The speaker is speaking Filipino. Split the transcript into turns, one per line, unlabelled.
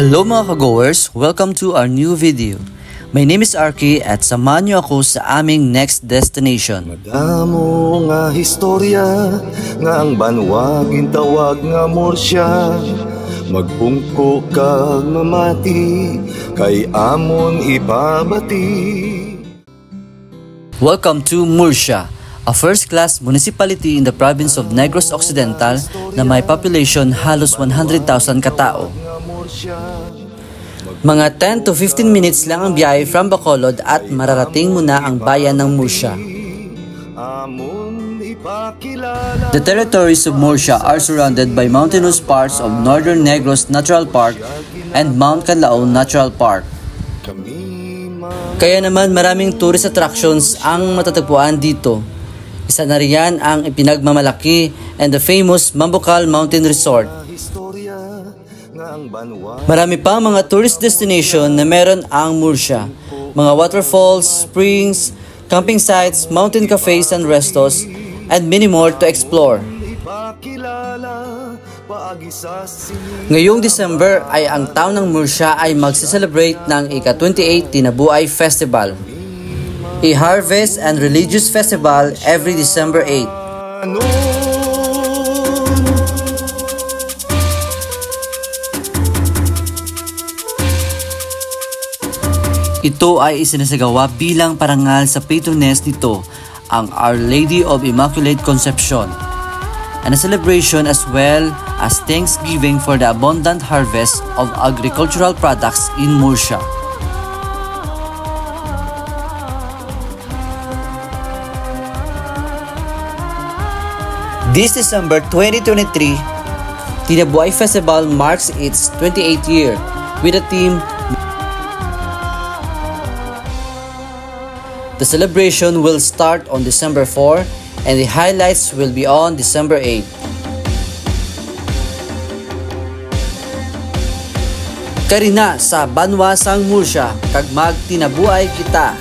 Hello mga ka-goers! Welcome to our new video. My name is Arky at samahan niyo ako sa aming next destination.
Madamo nga historya nga ang banwagin tawag nga Murcia. Magpungko kag mamati kay amon ipabati.
Welcome to Murcia, a first-class municipality in the province of Negros Occidental na may population halos 100,000 katao. Mga 10 to 15 minutes lang ang biyahe from Bacolod at mararating mo na ang bayan ng Murcia. The territories of Murcia are surrounded by mountainous parts of Northern Negros Natural Park and Mount Canlaon Natural Park. Kaya naman maraming tourist attractions ang matatagpuan dito. Isa na riyan ang ipinagmamalaki and the famous Mambucal Mountain Resort. Marami pa mga tourist destination na meron ang Murcia. Mga waterfalls, springs, camping sites, mountain cafes and restos, and many more to explore. Ngayong December ay ang town ng Murcia ay magse-celebrate ng ika-28 Tinabuay Festival, a harvest and religious festival every December 8. Ito ay isinasagawa bilang parangal sa patroness nito, ang Our Lady of Immaculate Conception, and a celebration as well as thanksgiving for the abundant harvest of agricultural products in Murcia. This December 2023, Tinabuay Festival marks its 28th year with a theme. The celebration will start on December 4 and the highlights will be on December 8. Karina sa Banwasang Murcia, kag magtinabuay kita.